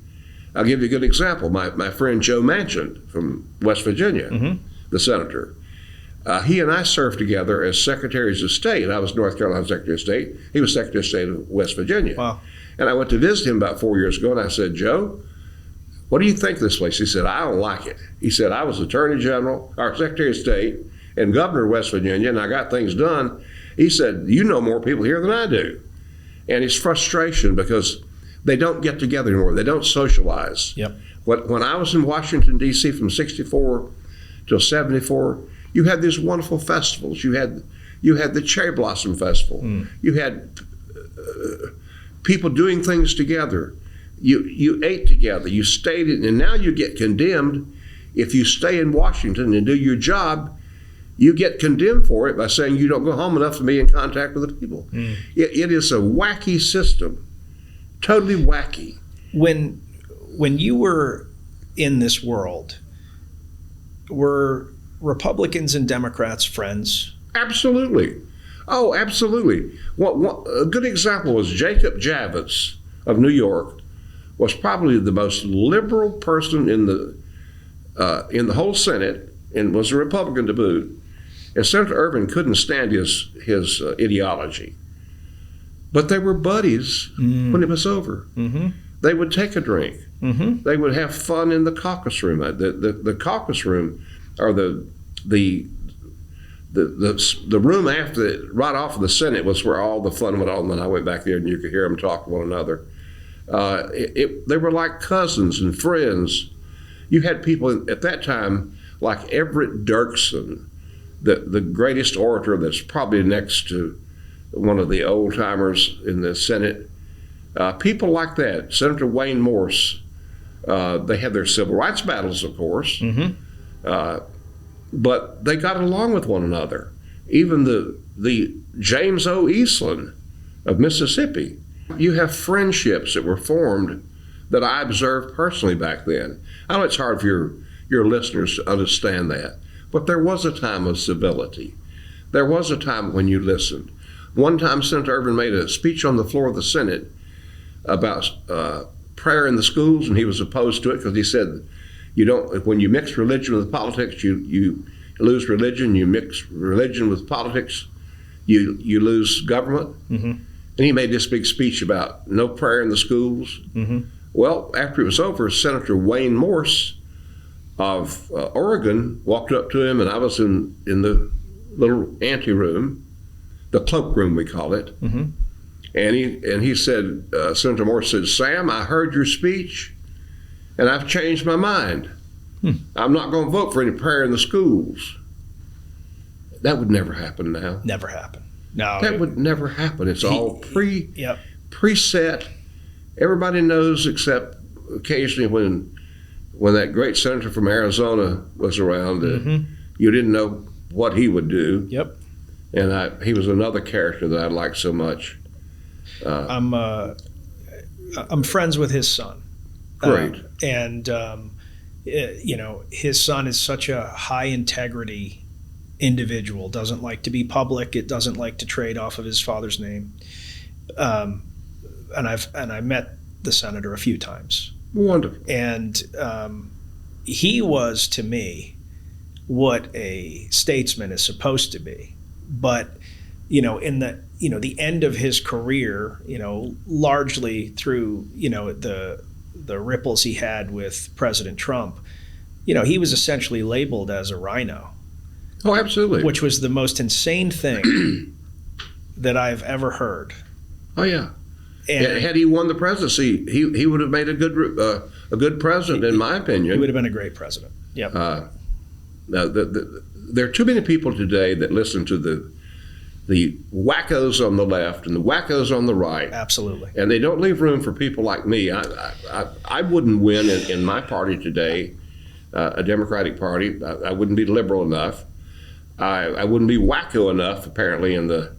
I'll give you a good example. My friend Joe Manchin from West Virginia, the senator, he and I served together as secretaries of state. I was North Carolina Secretary of State. He was Secretary of State of West Virginia. Wow. And I went to visit him about 4 years ago, and I said, Joe, what do you think of this place? He said, I don't like it. He said, I was Attorney General, or Secretary of State, and Governor of West Virginia, and I got things done. He said, you know more people here than I do. And it's frustration because they don't get together anymore. They don't socialize. Yep. When I was in Washington, D.C. from 64 till 74, you had these wonderful festivals. You had the Cherry Blossom Festival. You had people doing things together. You ate together. You stayed in, and now you get condemned if you stay in Washington and do your job. You get condemned for it by saying you don't go home enough to be in contact with the people. It is a wacky system, totally wacky. When you were in this world, were Republicans and Democrats friends? Absolutely. Oh, absolutely. A good example was Jacob Javits of New York was probably the most liberal person in the whole Senate, and was a Republican to boot. And Senator Ervin couldn't stand his ideology. But they were buddies when it was over. They would take a drink. They would have fun in the caucus room. The caucus room, or the room right off of the Senate, was where all the fun went on. And I went back there, and you could hear them talk to one another. They were like cousins and friends. You had people at that time like Everett Dirksen, the greatest orator that's probably next to one of the old timers in the Senate. People like that. Senator Wayne Morse. They had their civil rights battles, of course, but they got along with one another. Even the James O. Eastland of Mississippi. You have friendships that were formed that I observed personally back then. I know it's hard for your listeners to understand that, but there was a time of civility. There was a time when you listened. One time, Senator Ervin made a speech on the floor of the Senate about prayer in the schools, and he was opposed to it because he said, when you mix religion with politics, you lose religion. You mix religion with politics, you lose government. And he made this big speech about no prayer in the schools. Well, after it was over, Senator Wayne Morse of Oregon walked up to him, and I was in the little anteroom, the cloakroom we call it. And he said, Senator Morse said, Sam, I heard your speech, and I've changed my mind. I'm not going to vote for any prayer in the schools. That would never happen now. Never happen. No, that would never happen. It's all preset. Everybody knows, except occasionally when that great senator from Arizona was around, you didn't know what he would do. And he was another character that I liked so much. I'm friends with his son. Great. His son is such a high integrity individual, doesn't like to be public, it doesn't like to trade off of his father's name. And I met the senator a few times. Wonderful. And he was, to me, what a statesman is supposed to be. But, in the end of his career, largely through, the ripples he had with President Trump, he was essentially labeled as a rhino. Oh, absolutely. Which was the most insane thing that I've ever heard. Oh, yeah. And had he won the presidency, he would have made a good president, in my opinion. He would have been a great president. Yep. There are too many people today that listen to the wackos on the left and the wackos on the right. Absolutely. And they don't leave room for people like me. I wouldn't win in my party today, a Democratic Party. I wouldn't be liberal enough. I wouldn't be wacko enough, apparently, in the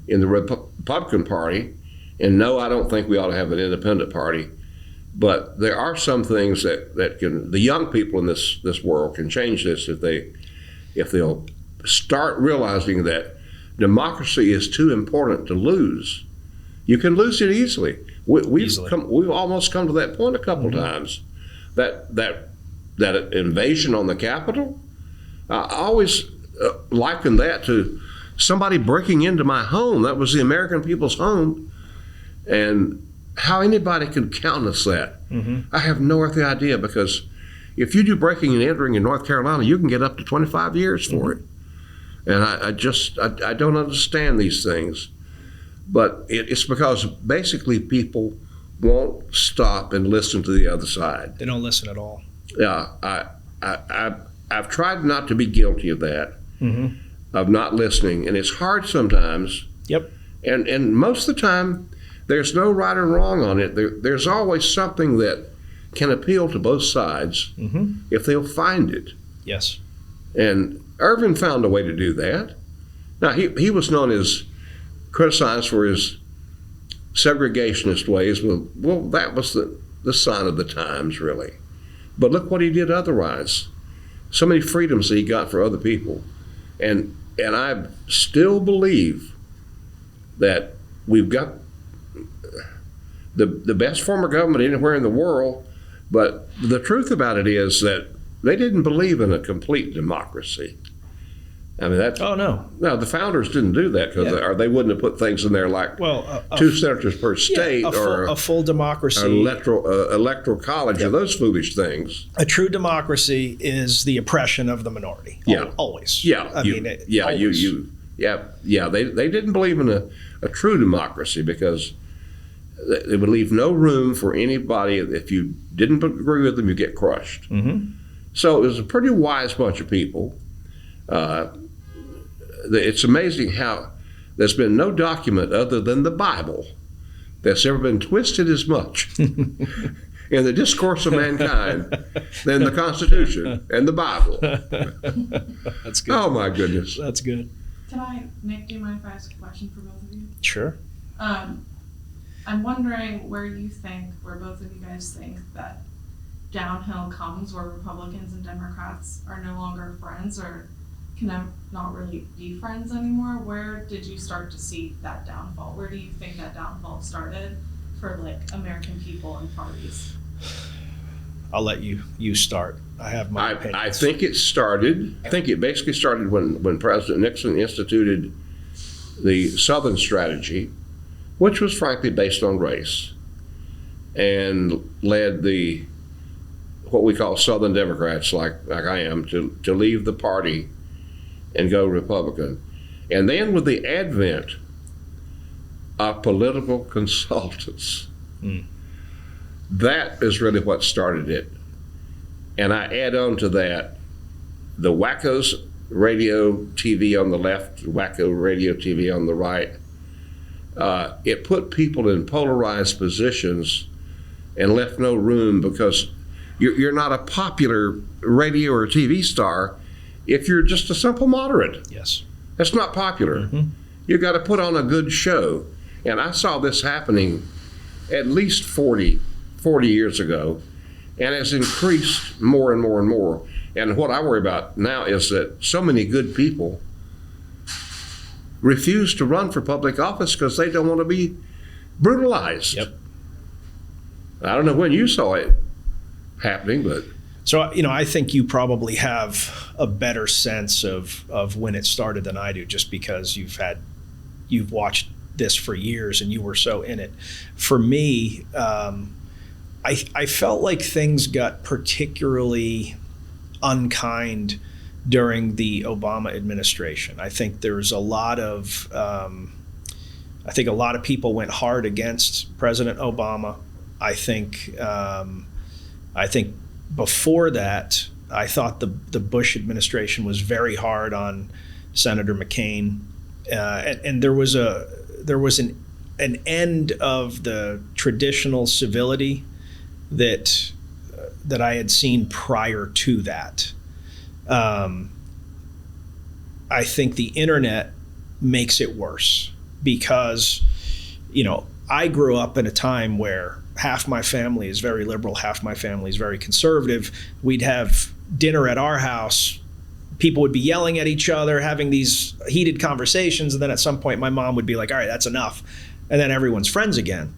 Republican Party. And no, I don't think we ought to have an independent party. But there are some things that can, the young people in this world can change this if they'll start realizing that democracy is too important to lose. You can lose it easily. We've almost come to that point a couple times. That invasion on the Capitol, I always liken that to somebody breaking into my home. That was the American people's home, and how anybody could countenance that, I have no earthly idea, because if you do breaking and entering in North Carolina, you can get up to 25 years for it. And I don't understand these things. But it's because basically people won't stop and listen to the other side. They don't listen at all. Yeah, I've tried not to be guilty of that, of not listening. And it's hard sometimes. Yep. And most of the time, there's no right or wrong on it. There's always something that can appeal to both sides if they'll find it. Yes. And Irvin found a way to do that. Now, he was known as criticized for his segregationist ways. Well, that was the sign of the times, really. But look what he did otherwise. So many freedoms that he got for other people. And I still believe that we've got the best form of government anywhere in the world, but the truth about it is that they didn't believe in a complete democracy. I mean, no, the founders didn't do that, or they wouldn't have put things in there like two senators per state, or a full democracy, electoral college, or those foolish things. A true democracy is the oppression of the minority. Always. They didn't believe in a true democracy, because they would leave no room for anybody. If you didn't agree with them, you get crushed. So it was a pretty wise bunch of people. It's amazing how there's been no document other than the Bible that's ever been twisted as much in the discourse of mankind than the Constitution and the Bible. That's good. Oh, my goodness. That's good. Nick, do you mind if I ask a question for both of you? Sure. I'm wondering where both of you guys think that downhill comes, where Republicans and Democrats are no longer friends, or can not really be friends anymore. Where did you start to see that downfall? Where do you think that downfall started for American people and parties? I'll let you start. I have my opinions. I think it basically started when President Nixon instituted the Southern strategy, which was frankly based on race, and led what we call Southern Democrats, like I am, to leave the party and go Republican. And then with the advent of political consultants, that is really what started it. And I add on to that the wackos radio TV on the left, wacko radio TV on the right. It put people in polarized positions and left no room, because you're not a popular radio or TV star if you're just a simple moderate. Yes. That's not popular. You got to put on a good show. And I saw this happening at least 40 years ago, and it's increased more and more and more. And what I worry about now is that so many good people refuse to run for public office because they don't want to be brutalized. Yep. I don't know when you saw it happening, but... So, I think you probably have a better sense of when it started than I do, just because you've watched this for years and you were so in it. For me, I felt like things got particularly unkind during the Obama administration. I think there's a lot of I think a lot of people went hard against President Obama. I think before that, I thought the Bush administration was very hard on Senator McCain, and there was an end of the traditional civility that I had seen prior to that. I think the internet makes it worse because, I grew up in a time where half my family is very liberal, half my family is very conservative. We'd have dinner at our house. People would be yelling at each other, having these heated conversations. And then at some point, my mom would be like, all right, that's enough. And then everyone's friends again.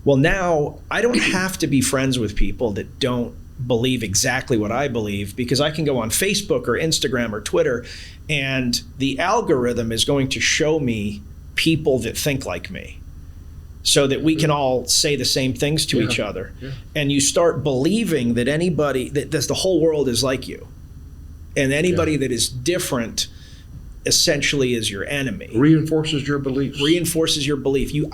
Well, now I don't have to be friends with people that don't believe exactly what I believe, because I can go on Facebook or Instagram or Twitter, and the algorithm is going to show me people that think like me, so that we can all say the same things to each other. Yeah. And you start believing that that the whole world is like you. And anybody that is different essentially is your enemy. Reinforces your beliefs.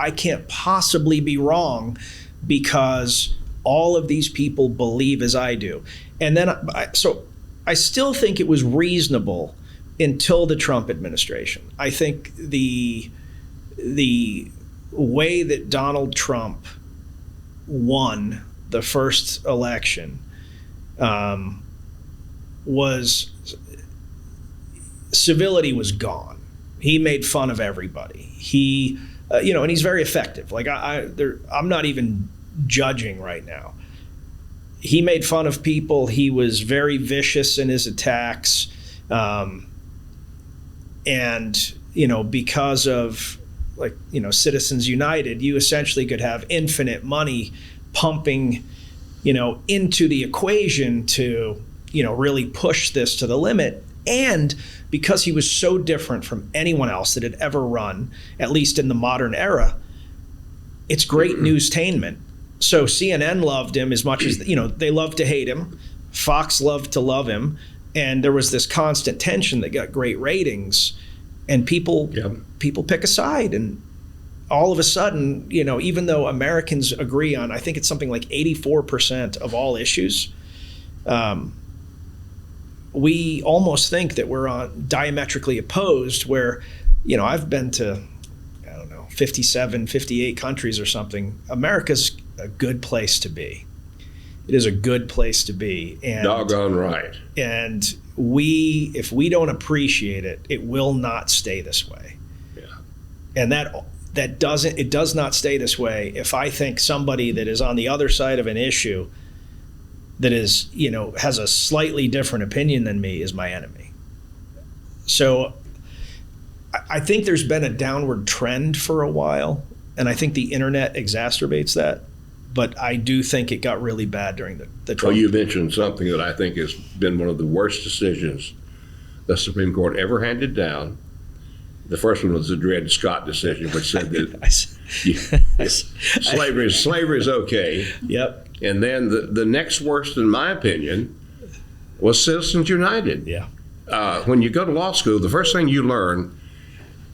I can't possibly be wrong because all of these people believe as I do. And then, so I still think it was reasonable until the Trump administration. I think the way that Donald Trump won the first election was civility was gone. He made fun of everybody. He, and he's very effective. Like I'm not even judging right now. He made fun of people. He was very vicious in his attacks. And, because of Citizens United, you essentially could have infinite money pumping, into the equation to, really push this to the limit. And because he was so different from anyone else that had ever run, at least in the modern era, it's great newstainment. So CNN loved him as much as, they loved to hate him. Fox loved to love him. And there was this constant tension that got great ratings. And people pick a side. And all of a sudden, even though Americans agree on, I think it's something like 84% of all issues, we almost think that we're on diametrically opposed, where, I've been to, 57, 58 countries or something. America's a good place to be. It is a good place to be. And doggone right. And if we don't appreciate it, it will not stay this way. Yeah. And it does not stay this way if I think somebody that is on the other side of an issue that is, has a slightly different opinion than me is my enemy. So I think there's been a downward trend for a while, and I think the internet exacerbates that. But I do think it got really bad during the Trump. Well, you mentioned something that I think has been one of the worst decisions the Supreme Court ever handed down. The first one was the Dred Scott decision, which said that slavery is okay. Yep. And then the next worst, in my opinion, was Citizens United. Yeah. When you go to law school, the first thing you learn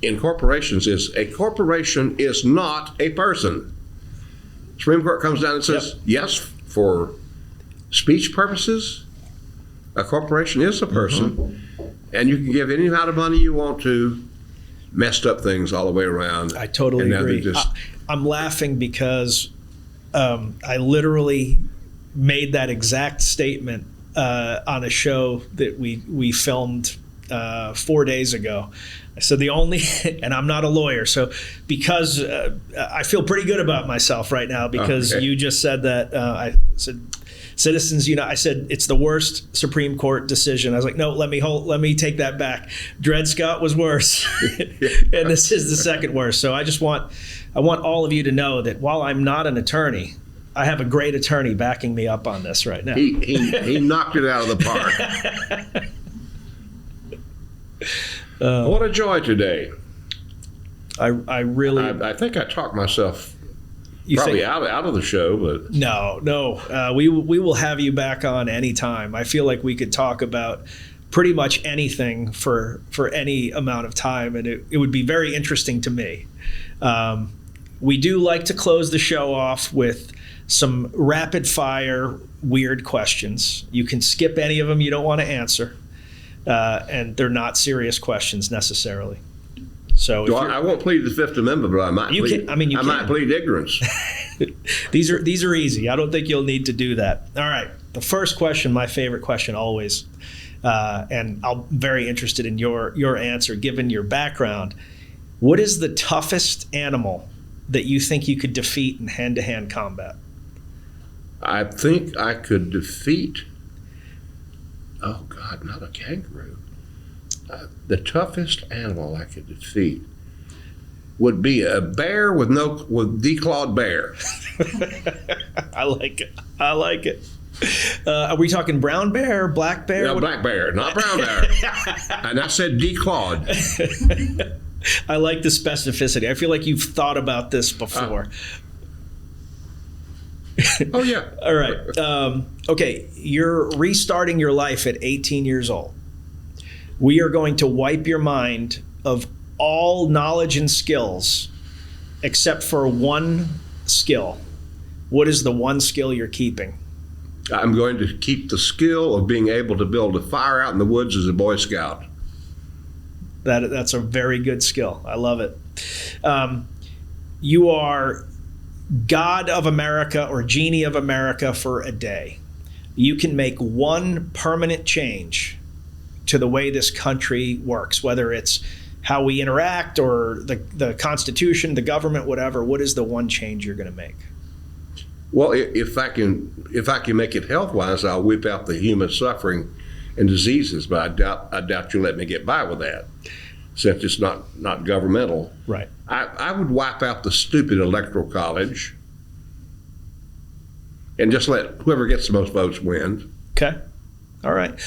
in corporations is a corporation is not a person. Supreme Court comes down and says, yes, for speech purposes, a corporation is a person, and you can give any amount of money you want to. Messed up things all the way around. I totally agree. I'm laughing because I literally made that exact statement on a show that we filmed 4 days ago. I said and I'm not a lawyer, so because I feel pretty good about myself right now because you just said that. I said Citizens United. I said it's the worst Supreme Court decision. I was like, no, let me take that back. Dred Scott was worse, and this is the second worst. So I want all of you to know that while I'm not an attorney, I have a great attorney backing me up on this right now. He knocked it out of the park. What a joy today. I think I talked myself probably out of the show, but no. We will have you back on anytime. I feel like we could talk about pretty much anything for any amount of time, and it would be very interesting to me. We do like to close the show off with some rapid fire weird questions. You can skip any of them you don't want to answer, and they're not serious questions necessarily. So I won't plead the Fifth Amendment, but I might might plead ignorance. These are easy. I don't think you'll need to do that. All right. The first question, my favorite question always, and I'm very interested in your answer given your background. What is the toughest animal that you think you could defeat in hand-to-hand combat? I think I could defeat, oh God, not a kangaroo. The toughest animal I could defeat would be a bear with declawed bear. I like it. Are we talking brown bear, black bear? No, black bear, not brown bear. And I said declawed. I like the specificity. I feel like you've thought about this before. Oh, yeah. All right. Okay, you're restarting your life at 18 years old. We are going to wipe your mind of all knowledge and skills except for one skill. What is the one skill you're keeping? I'm going to keep the skill of being able to build a fire out in the woods as a Boy Scout. That's a very good skill. I love it. You are God of America or Genie of America for a day. You can make one permanent change to the way this country works, whether it's how we interact or the Constitution, the government, whatever. What is the one change you're going to make? Well, if I can make it health-wise, I'll whip out the human suffering and diseases, but I doubt you'll let me get by with that, since it's not governmental. Right. I would wipe out the stupid electoral college and just let whoever gets the most votes win. Okay. All right.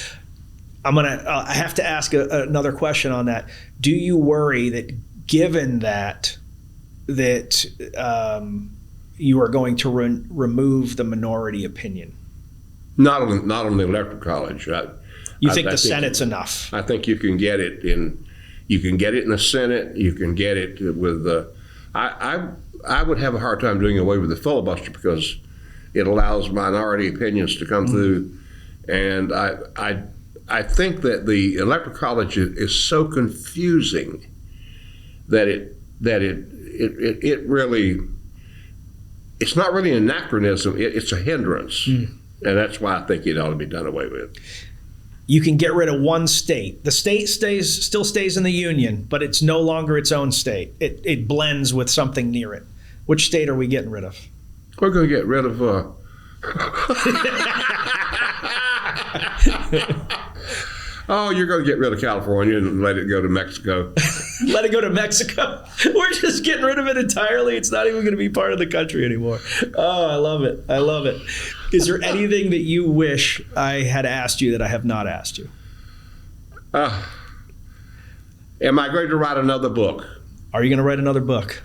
I have to ask another question on that. Do you worry that given that you are going to remove the minority opinion? Not on the electoral college. You think the Senate's enough? I think you can get it in. You can get it in the Senate. You can get it with the. I would have a hard time doing away with the filibuster because it allows minority opinions to come through, and I think that the electoral college is so confusing that it really, it's not really an anachronism. It's a hindrance, and that's why I think it ought to be done away with. You can get rid of one state. The state still stays in the union, but it's no longer its own state. It blends with something near it. Which state are we getting rid of? We're going to get rid of. Oh, you're going to get rid of California and let it go to Mexico. Let it go to Mexico? We're just getting rid of it entirely. It's not even going to be part of the country anymore. Oh, I love it. I love it. Is there anything that you wish I had asked you that I have not asked you? Am I going to write another book? Are you going to write another book?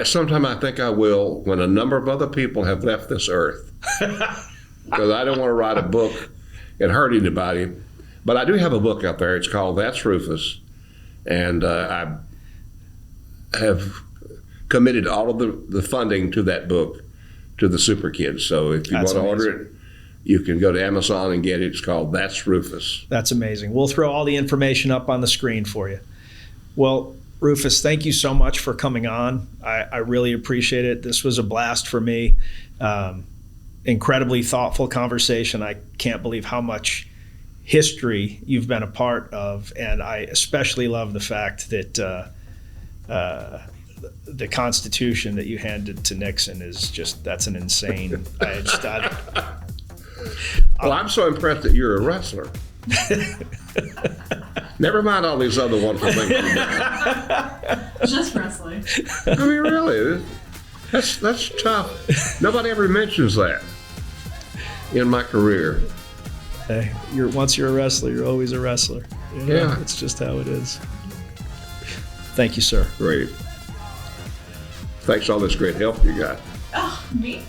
Sometime I think I will when a number of other people have left this earth. Because I don't want to write a book and hurt anybody. But I do have a book out there. It's called That's Rufus. And I have committed all of the funding to that book to the Super Kids. So if you want to order it, you can go to Amazon and get it. It's called That's Rufus. That's amazing. We'll throw all the information up on the screen for you. Well, Rufus, thank you so much for coming on. I really appreciate it. This was a blast for me. Incredibly thoughtful conversation. I can't believe how much history you've been a part of, and I especially love the fact that the Constitution that you handed to Nixon is that's an insane. Well, I'm so impressed that you're a wrestler. Never mind all these other wonderful things you've done. Just wrestling. I mean, really, that's tough. Nobody ever mentions that in my career. Hey, once you're a wrestler, you're always a wrestler. You know? Yeah. It's just how it is. Thank you, sir. Great. Thanks for all this great help you got. Oh, me?